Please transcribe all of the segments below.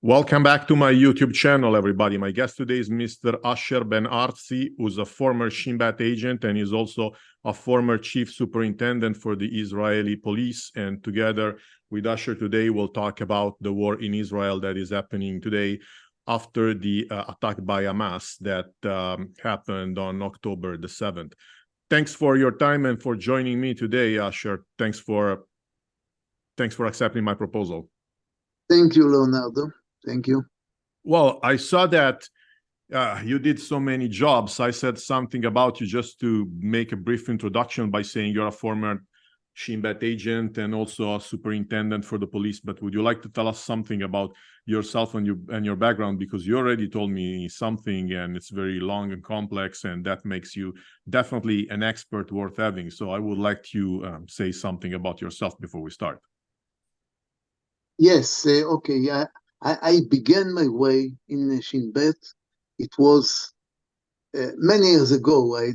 Welcome back to my YouTube channel, everybody. My guest today is Mr. Asher Ben Artzi, who's a former Shin Bet agent and is also a former chief superintendent for the Israeli police. And together with Asher today, we'll talk about the war in Israel that is happening today after the attack by Hamas that happened on October the 7th. Thanks for your time and for joining me today, Asher. Thanks for accepting my proposal. Thank you, Leonardo. Thank you. Well, I saw that you did so many jobs. I said something about you just to make a brief introduction by saying you're a former Shin Bet agent and also a superintendent for the police. But would you like to tell us something about yourself and your background? Because you already told me something and it's very long and complex, and that makes you definitely an expert worth having. So I would like you say something about yourself before we start. Yes, okay. I began my way in Shin Bet. It was many years ago. I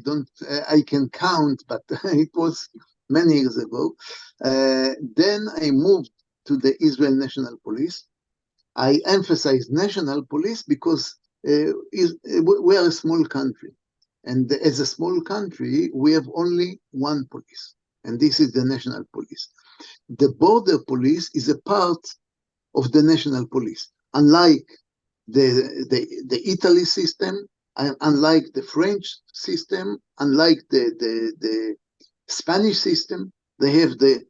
can count, but it was many years ago. Then I moved to the Israel National Police. I emphasize National Police because we are a small country. And as a small country, we have only one police, and this is the National Police. The border police is a part of the national police, unlike the Italy system, unlike the French system, unlike the Spanish system. They have the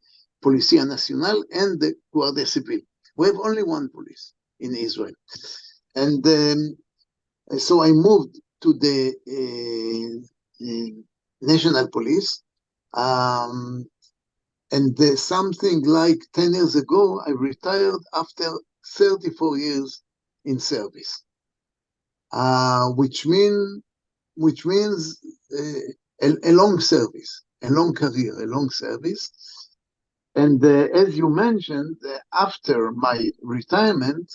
Policía Nacional and the Guardia Civil. We have only one police in Israel. And so I moved to the national police. And something like 10 years ago, I retired after 34 years in service, which means a long service, a long career, a long service. And as you mentioned, after my retirement,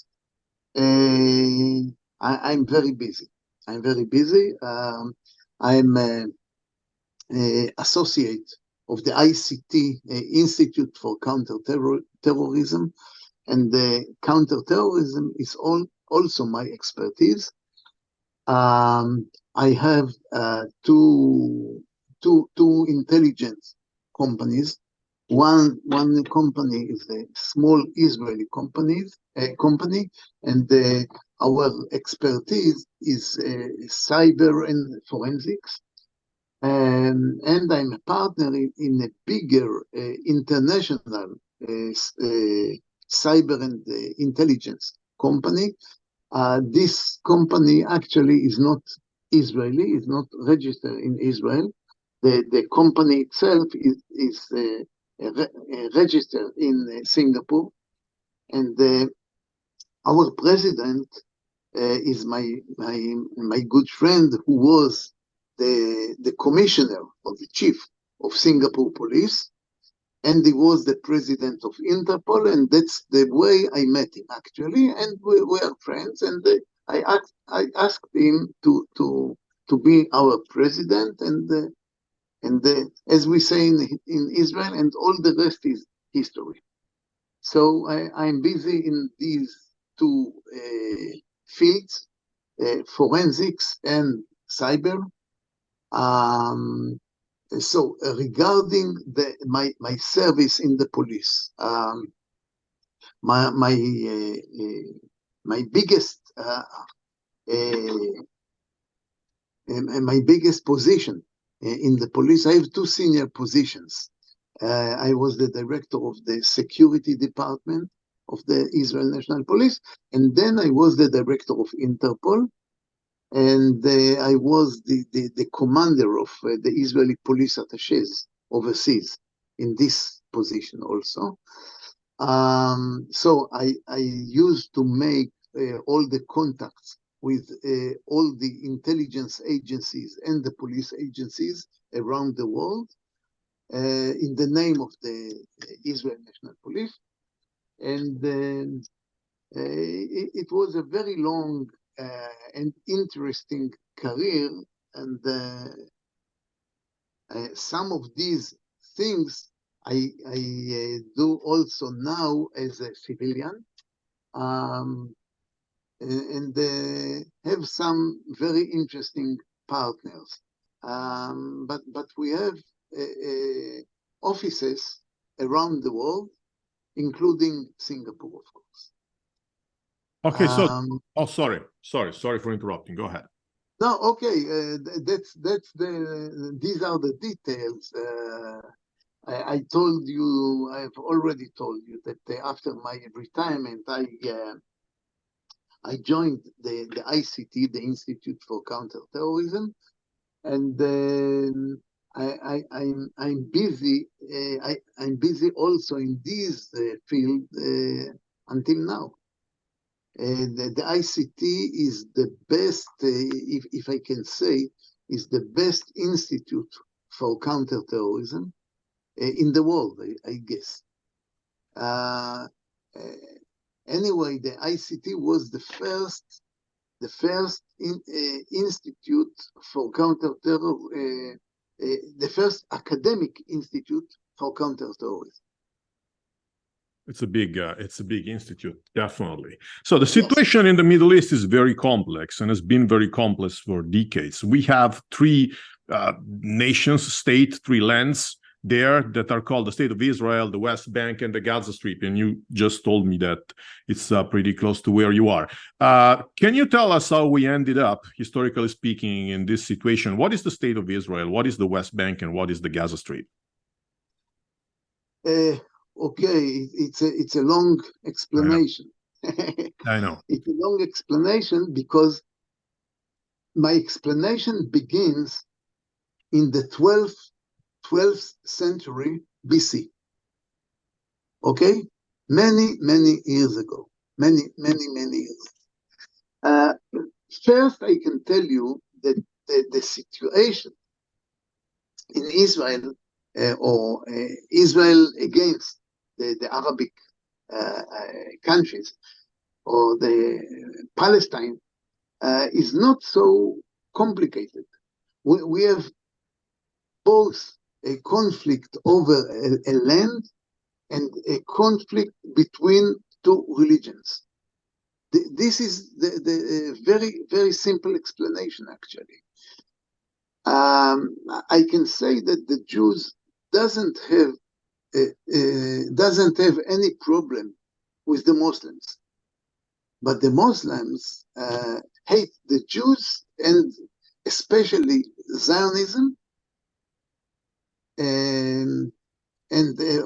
I'm very busy. I'm very busy. I'm an associate of the ICT Institute for Counterterrorism, and the counterterrorism is also my expertise. I have two intelligence companies. One company is a small Israeli company, and our expertise is cyber and forensics. And I'm a partner in a bigger international cyber and intelligence company. This company actually is not Israeli, is not registered in Israel. The company itself is registered in Singapore. And our president is my good friend, who was the commissioner or the chief of Singapore police, and he was the president of Interpol, and that's the way I met him actually, and we are friends. And I asked him to be our president, and as we say in Israel, and all the rest is history. So I'm busy in these two fields, forensics and cyber. So regarding my service in the police, my biggest position in the police, I have two senior positions. I was the director of the security department of the Israel National Police, and then I was the director of Interpol. And I was the commander of the Israeli police attaches overseas in this position also. So I used to make all the contacts with all the intelligence agencies and the police agencies around the world in the name of the Israel National Police. And it was a very long and interesting career, and some of these things I do also now as a civilian. and have some very interesting partners. But we have offices around the world, including Singapore, of course. Okay, so sorry for interrupting. Go ahead. No, okay, that's these are the details. I told you, I've already told you that after my retirement, I joined the ICT, the Institute for Counterterrorism, and I'm busy. I'm busy also in this field until now. The ICT is the best, if I can say, is the best institute for counterterrorism in the world, I guess. Anyway, the ICT was the first institute for counterterror, the first academic institute for counterterrorism. It's a big institute, definitely. So the situation in the Middle East is very complex and has been very complex for decades. We have three three lands there that are called the State of Israel, the West Bank, and the Gaza Strip. And you just told me that it's pretty close to where you are. Can you tell us how we ended up, historically speaking, in this situation? What is the State of Israel? What is the West Bank? And what is the Gaza Strip? Okay, it's a long explanation. I know. It's a long explanation because my explanation begins in the 12th century BC. Okay? Many years ago. Many years. First, I can tell you that the situation in Israel or Israel against the Arabic countries or the Palestine is not so complicated. We have both a conflict over a land and a conflict between two religions. This is the very simple explanation, actually. I can say that the Jews doesn't have any problem with the Muslims, but the Muslims hate the Jews and especially Zionism, and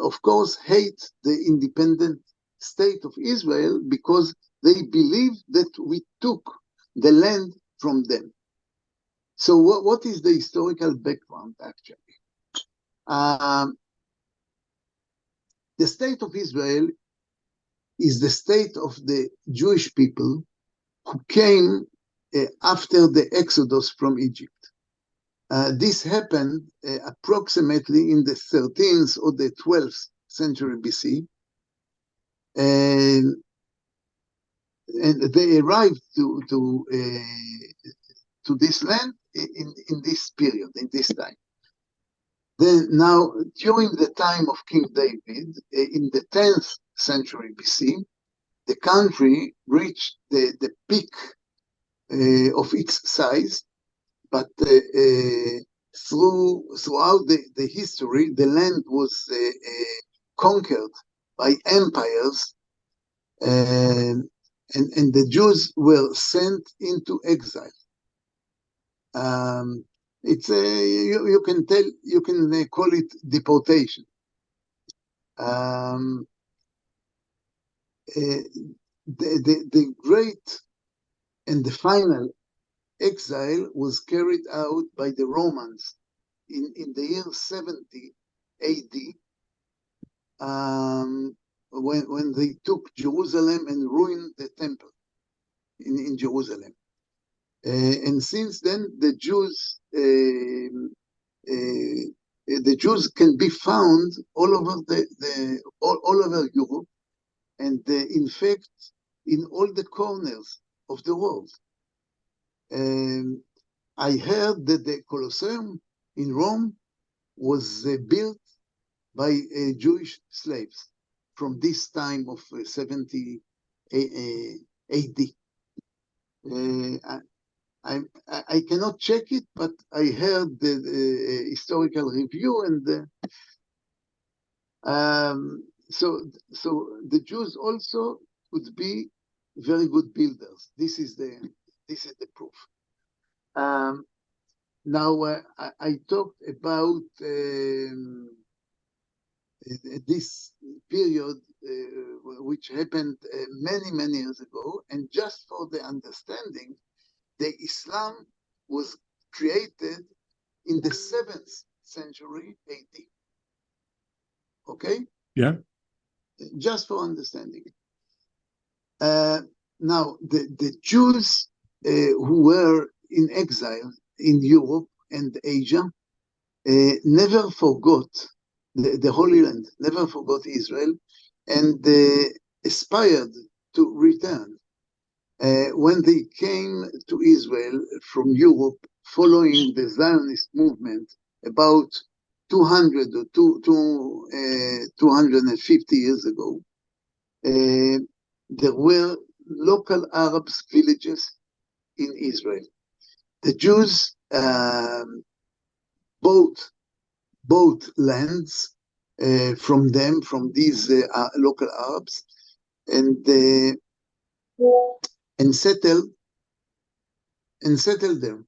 of course hate the independent state of Israel because they believe that we took the land from them. So what is the historical background, actually? The state of Israel is the state of the Jewish people who came after the Exodus from Egypt. This happened approximately in the 13th or the 12th century BC. And they arrived to this land in this period, in this time. Then now, during the time of King David, in the 10th century BC, the country reached the peak of its size, but throughout the history, the land was conquered by empires, and the Jews were sent into exile. It's you can call it deportation. The great and the final exile was carried out by the Romans in the year 70 AD, when they took Jerusalem and ruined the temple in Jerusalem. And since then, the Jews can be found all over all over Europe, and in fact, in all the corners of the world. I heard that the Colosseum in Rome was built by Jewish slaves from this time of 70 AD. I cannot check it, but I heard the historical review, and so the Jews also could be very good builders. This is the proof. Now I talked about this period which happened many years ago, and just for the understanding, the Islam was created in the 7th century AD. Okay? Yeah. Just for understanding. Now, the Jews who were in exile in Europe and Asia never forgot the Holy Land, never forgot Israel, and aspired to return. When they came to Israel from Europe following the Zionist movement about 200 or 250 years ago, there were local Arab villages in Israel. The Jews bought lands from these local Arabs, and settled them.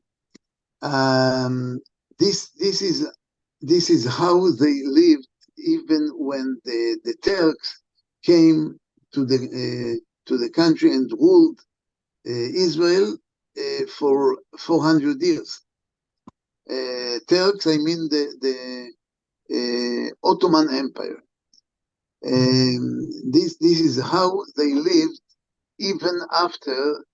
This is how they lived even when the Turks came to the country and ruled Israel for 400 years. Turks, I mean the Ottoman Empire. This is how they lived even after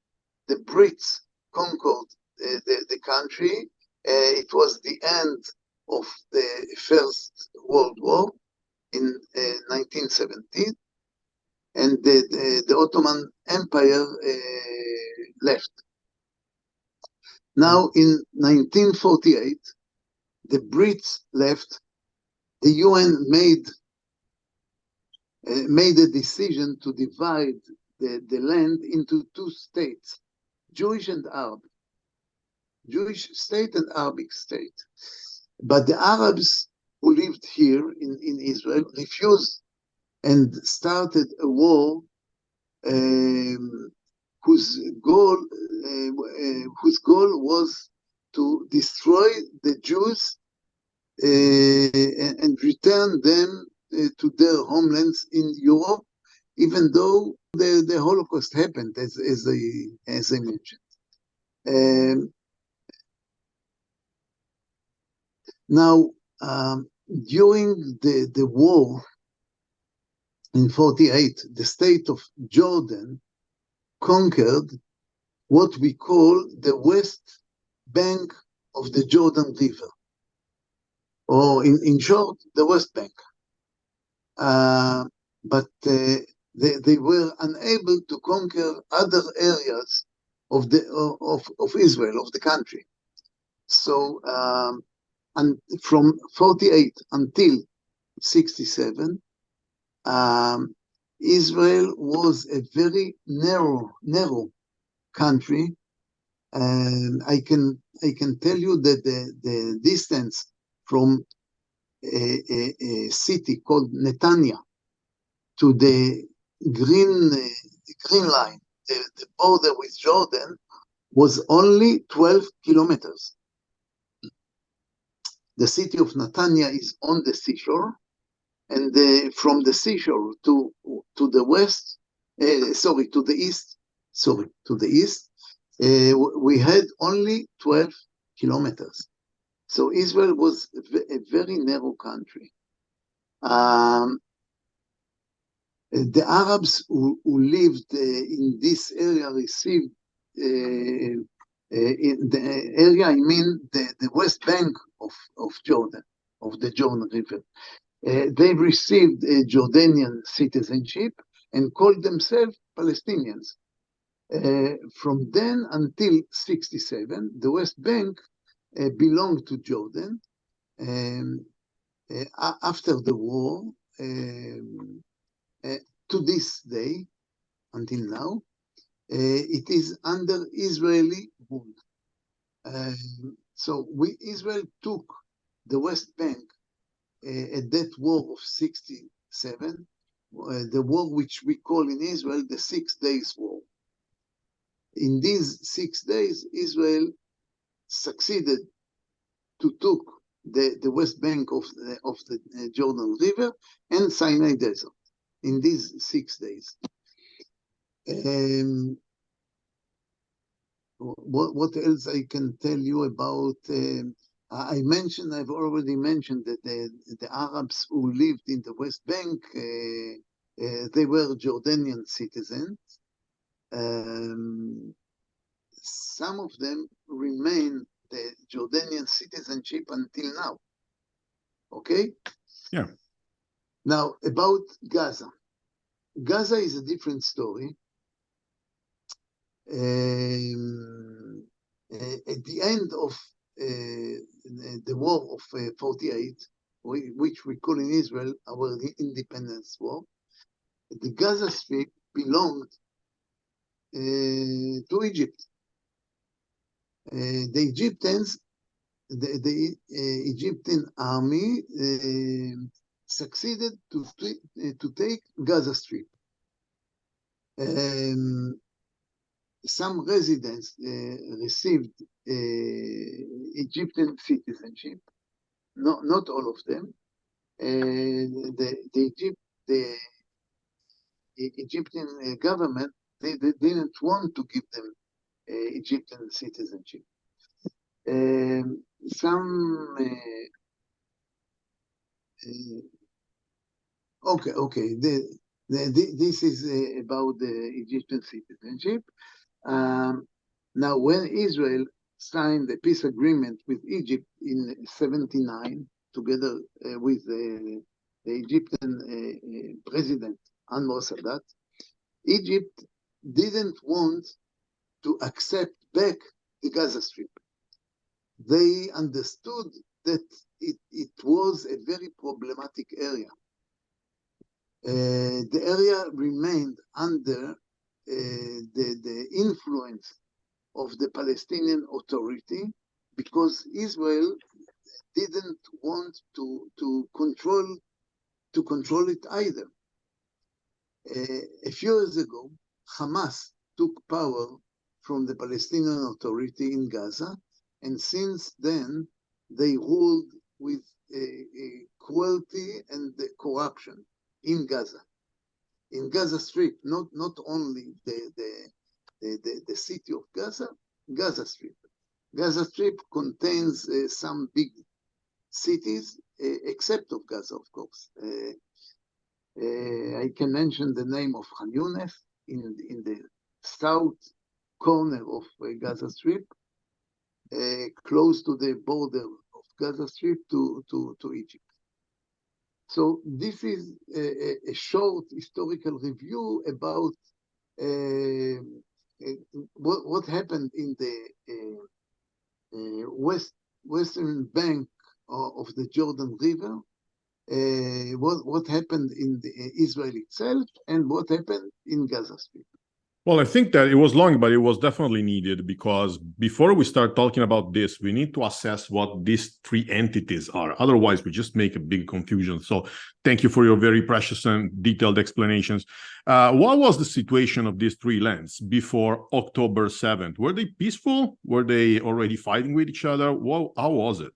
the Brits conquered the country. It was the end of the First World War in 1917, and the Ottoman Empire left. Now, in 1948, the Brits left. The UN made a decision to divide the land into 2 states, Jewish and Arab, Jewish state and Arabic state. But the Arabs who lived here in Israel refused and started a war whose goal was to destroy the Jews and return them to their homelands in Europe, even though the Holocaust happened, as I mentioned. Now, during the war in 48, the state of Jordan conquered what we call the west bank of the Jordan River, or in short, the West Bank. But they were unable to conquer other areas of Israel, of the country. So, and from 48 until 67, Israel was a very narrow country. I can tell you that the distance from a city called Netanya to the green line, the border with Jordan, was only 12 kilometers. The city of Netanya is on the seashore, and from the seashore to the west, to the east, we had only 12 kilometers. So Israel was a very narrow country. The Arabs who lived in this area received, in the area, I mean the West Bank of Jordan, of the Jordan River. They received Jordanian citizenship and called themselves Palestinians. From then until 67, the West Bank belonged to Jordan. After the war, to this day, until now, it is under Israeli rule. So Israel took the West Bank at that war of 67, the war which we call in Israel the 6 Days War. In these 6 days, Israel succeeded to took the West Bank of the Jordan River and Sinai Desert in these 6 days. What else I can tell you about? I've already mentioned that the Arabs who lived in the West Bank, they were Jordanian citizens. Some of them remain the Jordanian citizenship until now. Okay? Yeah. Now, about Gaza. Gaza is a different story. At the end of the war of 48, which we call in Israel our independence war, the Gaza Strip belonged to Egypt. The Egyptians, the Egyptian army succeeded to take Gaza Strip. Some residents received Egyptian citizenship, not all of them. The Egyptian government, they didn't want to give them Egyptian citizenship. Okay. This is about the Egyptian citizenship. Now, when Israel signed the peace agreement with Egypt in 79, together with the Egyptian president Anwar Sadat, Egypt didn't want to accept back the Gaza Strip. They understood that it was a very problematic area. The area remained under the influence of the Palestinian Authority because Israel didn't want to control it either. A few years ago, Hamas took power from the Palestinian Authority in Gaza, and since then they ruled with cruelty and corruption in Gaza. In Gaza Strip, not only the city of Gaza, Gaza Strip. Gaza Strip contains some big cities, except of Gaza, of course. I can mention the name of Khan Younis in the south corner of Gaza Strip, close to the border of Gaza Strip to Egypt. So this is a short historical review about what happened in the western bank of the Jordan River, what happened in Israel itself, and what happened in Gaza Strip. Well, I think that it was long, but it was definitely needed because before we start talking about this, we need to assess what these three entities are. Otherwise, we just make a big confusion. So thank you for your very precious and detailed explanations. What was the situation of these three lands before October 7th? Were they peaceful? Were they already fighting with each other? How was it?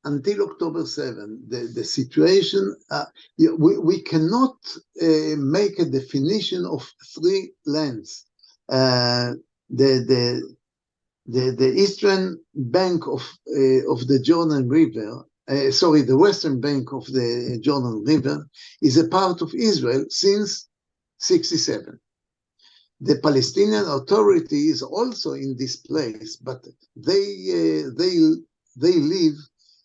Until October 7, the situation, we cannot make a definition of three lands. The eastern bank of the Jordan River, the western bank of the Jordan River is a part of Israel since 67. The Palestinian Authority is also in this place, but they live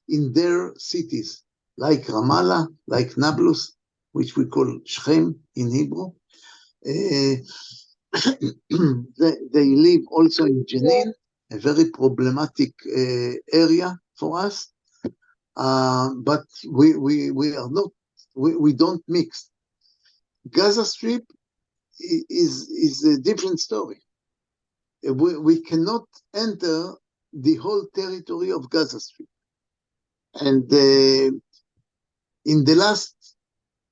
in their cities, like Ramallah, like Nablus, which we call Shechem in Hebrew. They live also in Jenin, a very problematic area for us. but we are not, we don't mix. Gaza Strip is a different story. We cannot enter the whole territory of Gaza Strip. And in the last,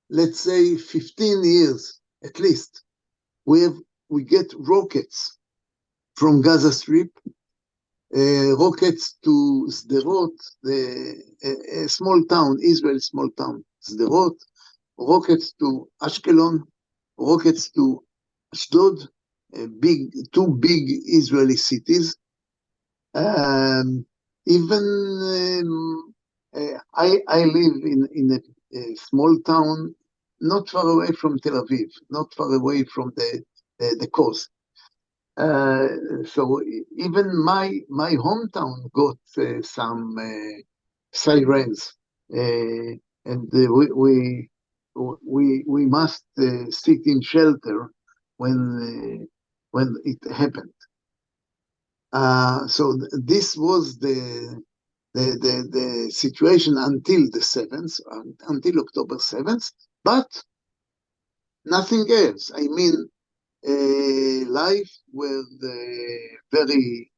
let's say, 15 years at least, we get rockets from Gaza Strip, rockets to Sderot, a small town, Israel small town, Sderot, rockets to Ashkelon, rockets to Ashdod, two big Israeli cities. I live in a small town not far away from Tel Aviv, not far away from the coast. So even my hometown got some sirens, and we must sit in shelter when it happened. So this was the situation until the 7th, until October 7th, but nothing else. I mean, life was very,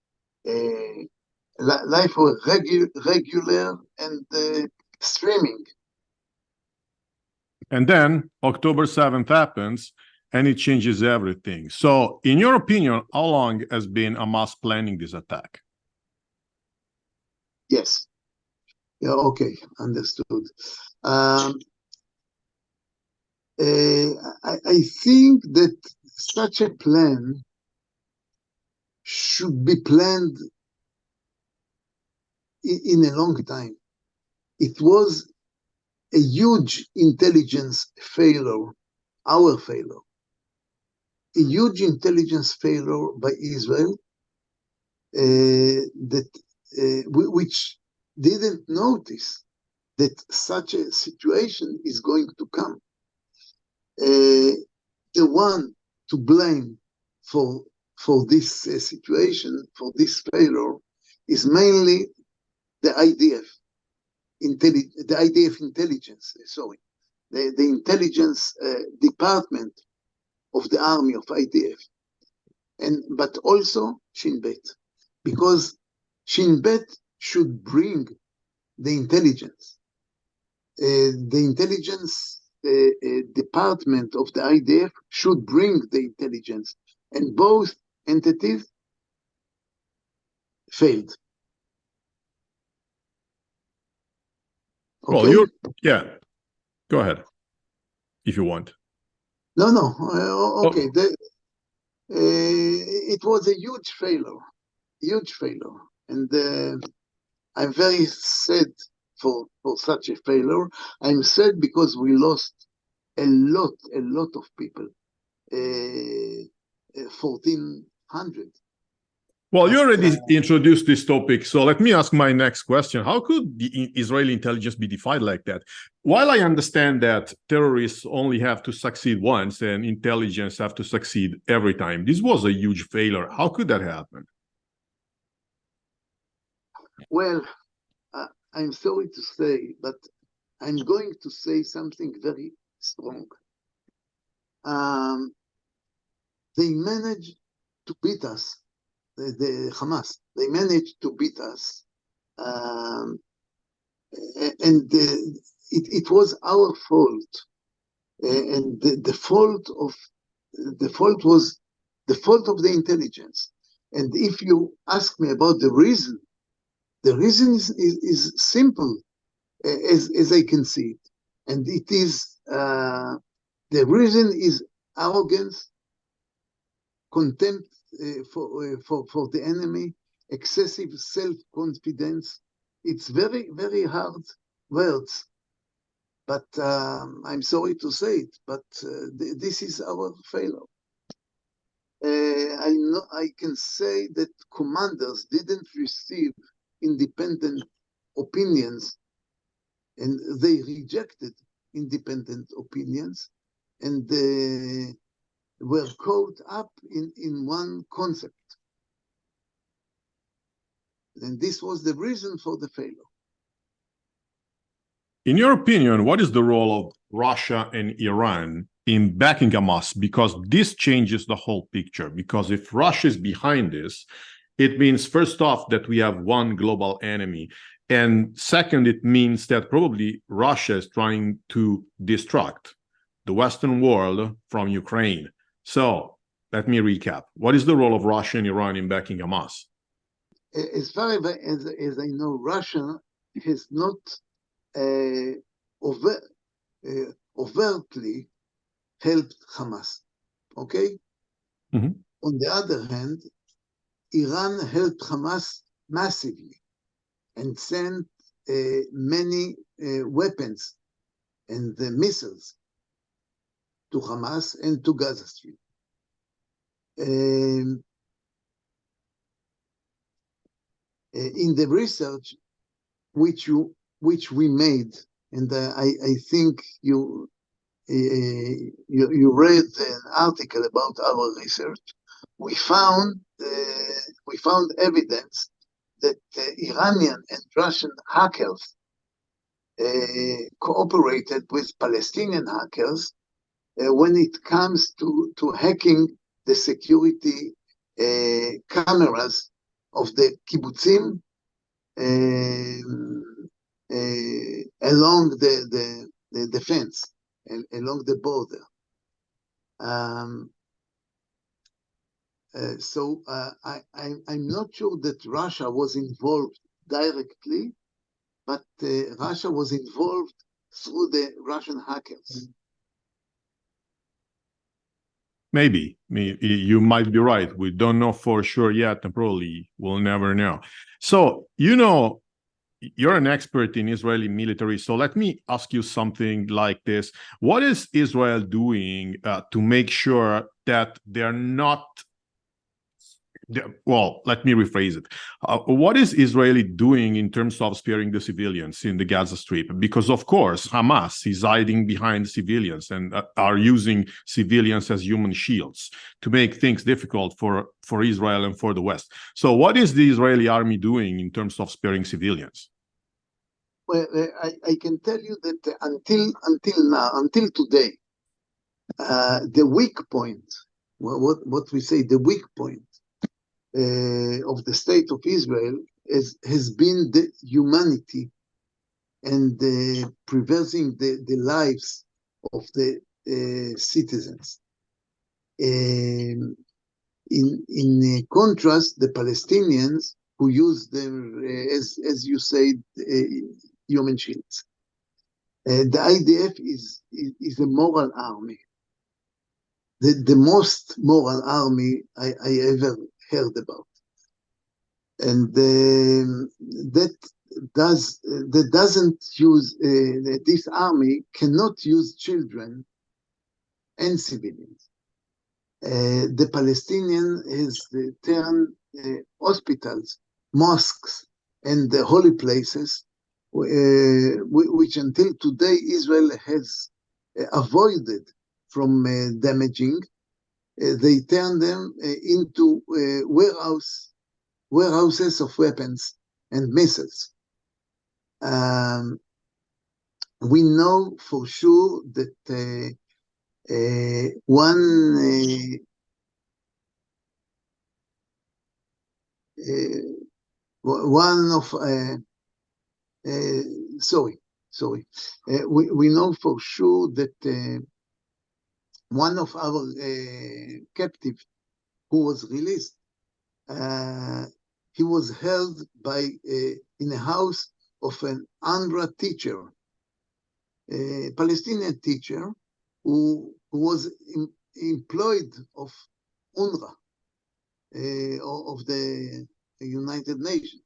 life was regular and streaming. And then October 7th happens, and it changes everything. So, in your opinion, how long has been Hamas planning this attack? Yes. Yeah, okay, understood. I think that such a plan should be planned in a long time. It was a huge intelligence failure, our failure, a huge intelligence failure by Israel, which didn't notice that such a situation is going to come. The one to blame for this situation, for this failure, is mainly the IDF, the IDF intelligence, the intelligence department of the army of IDF, but also Shin Bet, because Shin Bet should bring the intelligence. The intelligence department of the IDF should bring the intelligence, and both entities failed. Okay? Well, yeah, go ahead if you want. No, okay. It was a huge failure, and I'm very sad for such a failure. I'm sad because we lost a lot of people, 1,400. Well, you already introduced this topic, so let me ask my next question. How could the Israeli intelligence be defied like that? While I understand that terrorists only have to succeed once and intelligence have to succeed every time, this was a huge failure. How could that happen? Well, I'm sorry to say, but I'm going to say something very strong. They managed to beat us. The Hamas, they managed to beat us, and it was our fault, and the fault was the fault of the intelligence. And if you ask me about the reason is simple, as I can see it, and it is the reason is arrogance, contempt for the enemy, excessive self-confidence. It's very, very hard words, but I'm sorry to say it, but this is our failure. I can say that commanders didn't receive independent opinions, and they rejected independent opinions, and were caught up in one concept. And this was the reason for the failure. In your opinion, what is the role of Russia and Iran in backing Hamas? Because this changes the whole picture. Because if Russia is behind this, it means, first off, that we have one global enemy. And second, it means that probably Russia is trying to distract the Western world from Ukraine. So let me recap. What is the role of Russia and Iran in backing Hamas? As far as I know, Russia has not overtly helped Hamas. Okay? Mhm. On the other hand, Iran helped Hamas massively and sent many weapons and missiles to Hamas and to Gaza Strip. In the research which we made, and I think you read an article about our research, we found evidence that Iranian and Russian hackers cooperated with Palestinian hackers when it comes to hacking the security cameras of the kibbutzim along the fence, along the border. So I'm not sure that Russia was involved directly, but Russia was involved through the Russian hackers. Maybe. You might be right. We don't know for sure yet, and probably we'll never know. So, you're an expert in Israeli military. So let me ask you something like this. What is Israel doing to make sure that they're not... Well, let me rephrase it. What is Israel doing in terms of sparing the civilians in the Gaza Strip? Because, of course, Hamas is hiding behind civilians and are using civilians as human shields to make things difficult for Israel and for the West. So what is the Israeli army doing in terms of sparing civilians? Well, I can tell you that until today, the weak point, what we say, the weak point of the state of Israel has been the humanity and preserving the lives of the citizens. In contrast, the Palestinians who use them, as you said, human shields. The IDF is a moral army, the most moral army I ever heard about, and that doesn't use this army cannot use children and civilians. The Palestinian has turned hospitals, mosques, and the holy places, which until today Israel has avoided from damaging. They turn them into warehouses of weapons and missiles. We know for sure that we know for sure that one of our captives who was released, he was held in a house of an UNRWA teacher, a Palestinian teacher who was employed of UNRWA, of the United Nations.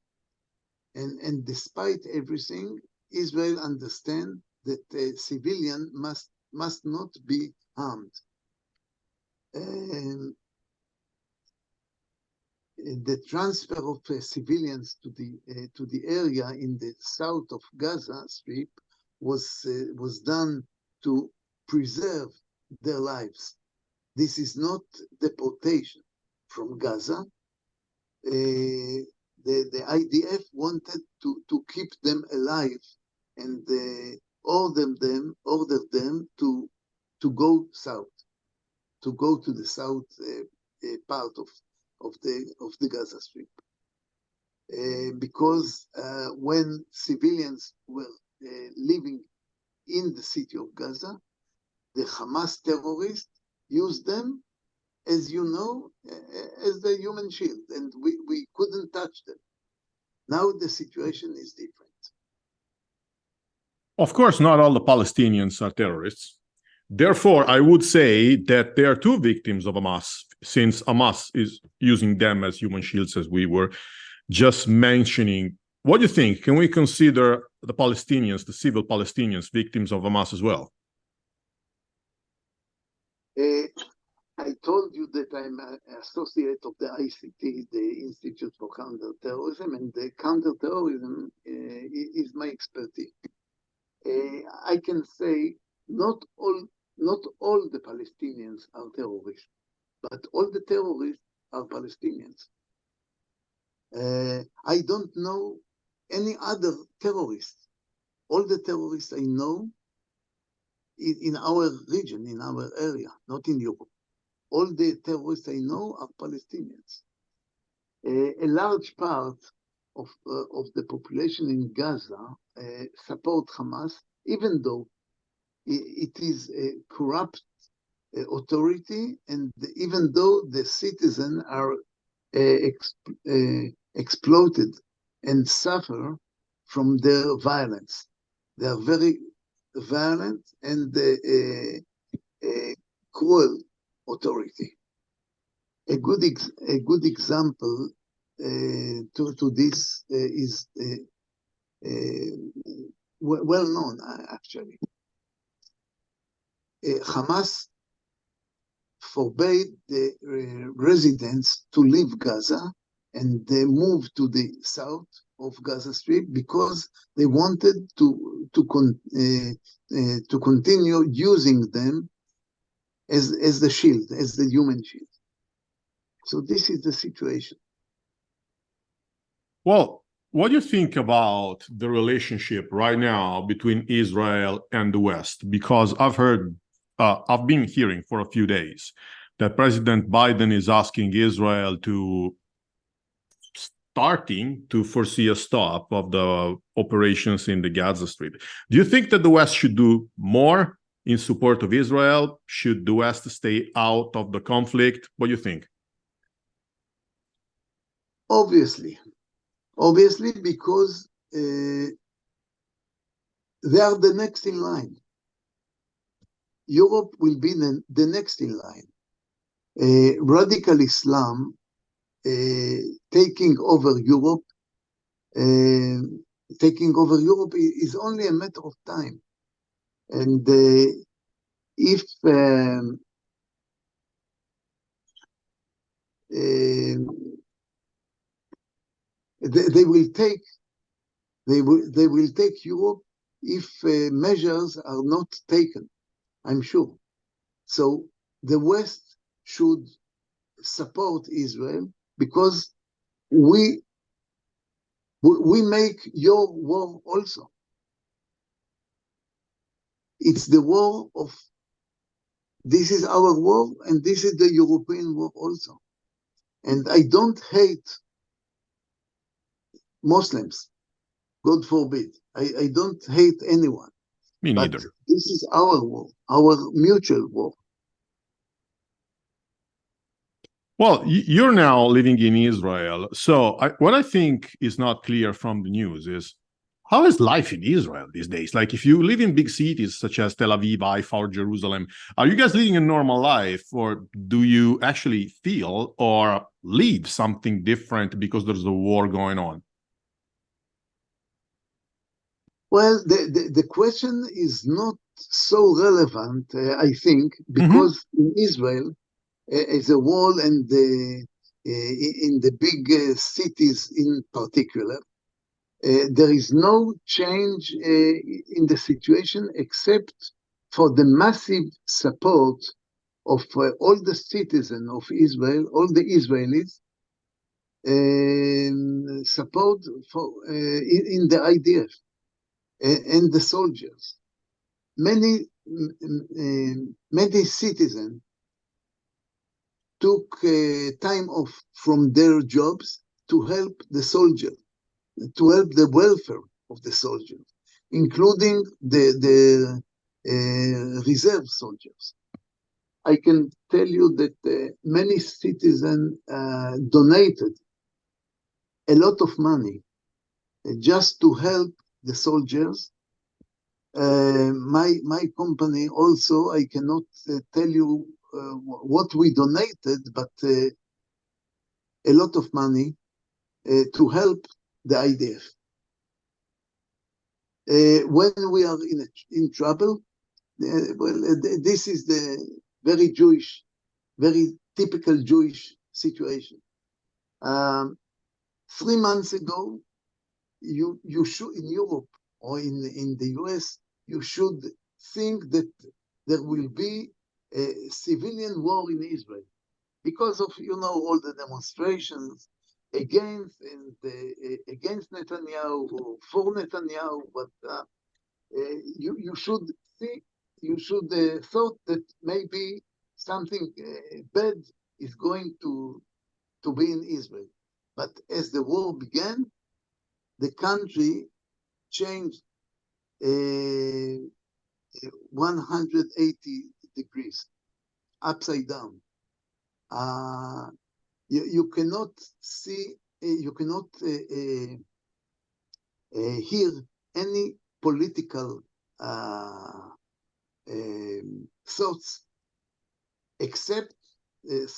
And despite everything, Israel understands that a civilian must not be harmed. The transfer of civilians to the area in the south of Gaza Strip was done to preserve their lives. This is not deportation from Gaza. The IDF wanted to keep them alive and ordered them to go south, to go to the south part of the Gaza Strip, because when civilians were living in the city of Gaza, the Hamas terrorists used them, as you know, as the human shield, and we couldn't touch them. Now the situation is different. Of course, not all the Palestinians are terrorists. Therefore, I would say that there are two victims of Hamas, since Hamas is using them as human shields, as we were just mentioning. What do you think? Can we consider the Palestinians, the civil Palestinians, victims of Hamas as well? I told you that I'm an associate of the ICT, the Institute for Counterterrorism, and the counterterrorism is my expertise. I can say not all the Palestinians are terrorists, but all the terrorists are Palestinians. I don't know any other terrorists. All the terrorists I know in our region, in our area, not in Europe. All the terrorists I know are Palestinians. A large part of the population in Gaza support Hamas, even though it is a corrupt authority, and even though the citizens are exploited and suffer from their violence. They are very violent and cruel authority. A good example to this is well known, actually. Hamas forbade the residents to leave Gaza, and they moved to the south of Gaza Strip because they wanted to continue using them as the shield, as the human shield. So this is the situation. Well, what do you think about the relationship right now between Israel and the West? Because I've been hearing for a few days that President Biden is asking Israel starting to foresee a stop of the operations in the Gaza Strip. Do you think that the West should do more in support of Israel? Should the West stay out of the conflict? What do you think? Obviously, because they are the next in line. Europe will be the next in line. Radical Islam taking over Europe is only a matter of time. And if they will take Europe if measures are not taken, I'm sure. So the West should support Israel because we make your war also. It's the war of, this is our war and this is the European war also. And I don't hate Muslims, God forbid. I don't hate anyone. Me neither. But this is our war, our mutual war. Well, you're now living in Israel. So what I think is not clear from the news is, how is life in Israel these days? Like, if you live in big cities such as Tel Aviv, Haifa, or Jerusalem, are you guys living a normal life, or do you actually feel or live something different because there's a war going on? Well, the question is not so relevant, I think, because in Israel, as a whole, and in the big cities in particular, there is no change in the situation except for the massive support of all the citizens of Israel, all the Israelis, support for in the IDF and the soldiers. many citizens took time off from their jobs to help the soldiers, to help the welfare of the soldiers, including the reserve soldiers. I can tell you that many citizens donated a lot of money just to help the soldiers. My company also, I cannot tell you what we donated, but a lot of money to help the IDF. When we are in trouble, this is the very Jewish, very typical Jewish situation. 3 months ago, you should, in Europe or in the US, you should think that there will be a civilian war in Israel because of, all the demonstrations against Netanyahu or for Netanyahu, but you should think, you should thought that maybe something bad is going to be in Israel. But as the war began, the country changed 180 degrees, upside down. You cannot see, you cannot hear any political thoughts except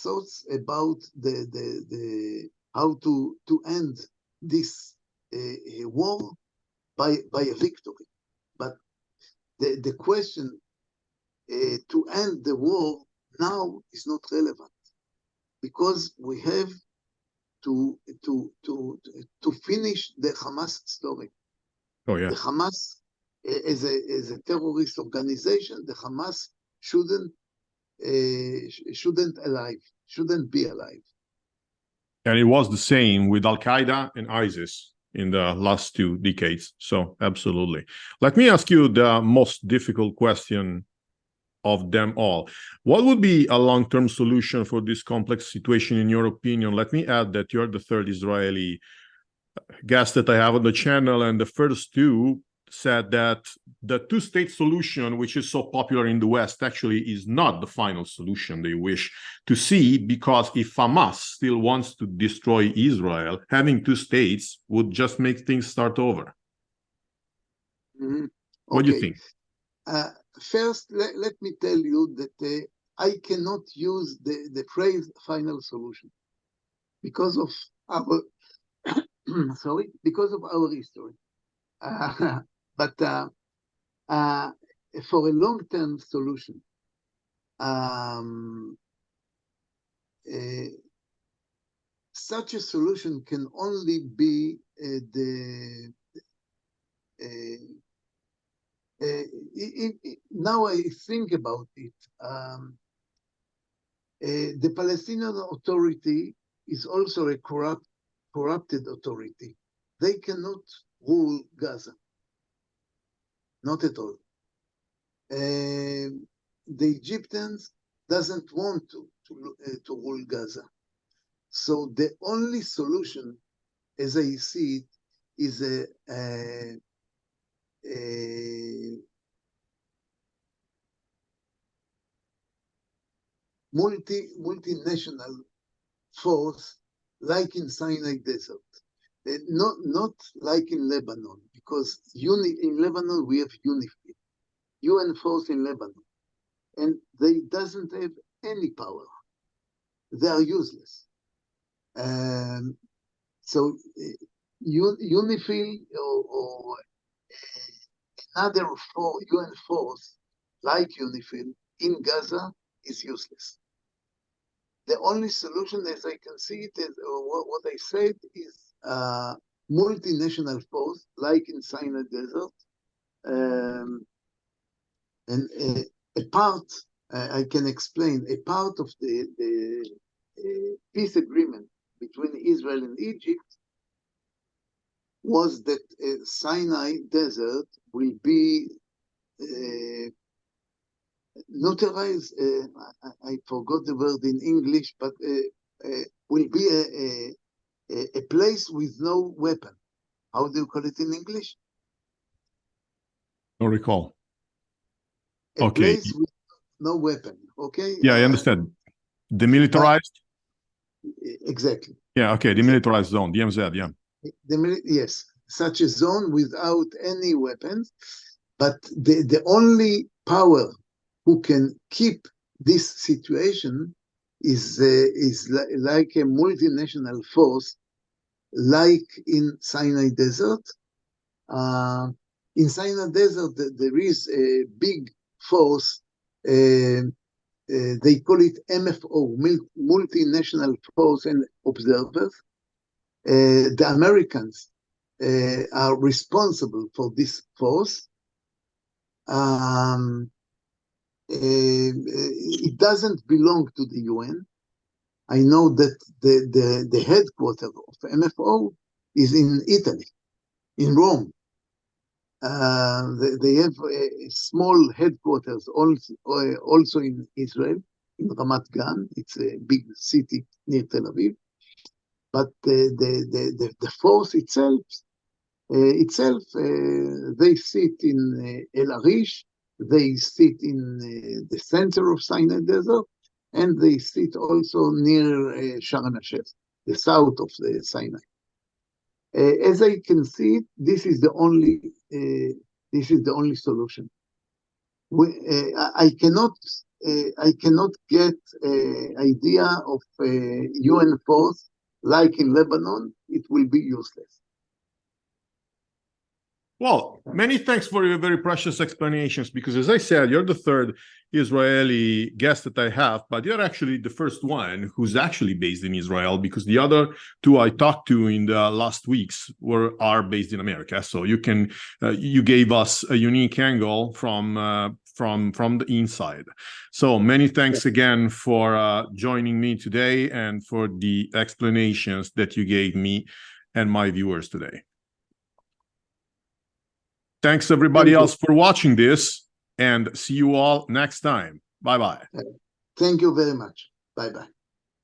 thoughts about the how to end this war by a victory. But the question to end the war now is not relevant because we have to finish the Hamas story. Oh yeah. The Hamas is a terrorist organization. The Hamas shouldn't be alive. And it was the same with Al-Qaeda and ISIS in the last 2 decades. So absolutely. Let me ask you the most difficult question of them all. What would be a long-term solution for this complex situation in your opinion? Let me add that you're the third Israeli guest that I have on the channel, and the first two said that the two-state solution, which is so popular in the West, actually is not the final solution they wish to see, because if Hamas still wants to destroy Israel, having 2 states would just make things start over. Mm-hmm. What do you think? First, let me tell you that I cannot use the phrase final solution because of our because of our history. But for a long-term solution, such a solution can only be now I think about it, the Palestinian Authority is also a corrupted authority. They cannot rule Gaza, not at all. The Egyptians doesn't want to rule Gaza. So the only solution, as I see it, is a multinational force like in Sinai Desert. Not like in Lebanon, because in Lebanon we have UNIFIL, UN force in Lebanon, and they doesn't have any power. They are useless. So UNIFIL or another UN force like UNIFIL in Gaza is useless. The only solution, as I can see it, is what I said is multinational force, like in Sinai Desert, and a part, I can explain, a part of the peace agreement between Israel and Egypt was that Sinai Desert will be neutralize, I forgot the word in English, but will be a place with no weapon. How do you call it in English? Don't recall. A Okay. place with no weapon. Okay. Yeah, I understand. Demilitarized? Exactly. Yeah, okay. Demilitarized zone, DMZ, yeah. Yes, such a zone without any weapons. But the only power who can keep this situation is like a multinational force, like in Sinai Desert. In Sinai Desert, there is a big force. They call it MFO, Multinational Force and Observers. The Americans are responsible for this force. It doesn't belong to the UN. I know that the headquarters of MFO is in Italy, in Rome. They have a small headquarters also in Israel, in Ramat Gan. It's a big city near Tel Aviv. But the force itself, they sit in El Arish, they sit in the center of Sinai Desert, and they sit also near Sharm el-Sheikh, the south of the Sinai. As I can see, this is the only solution. I cannot get an idea of a UN force like in Lebanon. It will be useless. Well, many thanks for your very precious explanations, because as I said, you're the third Israeli guest that I have, but you're actually the first one who's actually based in Israel, because the other two I talked to in the last weeks are based in America. So you gave us a unique angle from the inside. So many thanks again for joining me today and for the explanations that you gave me and my viewers today. Thanks everybody else for watching this, and see you all next time. Bye-bye. Thank you very much. Bye-bye.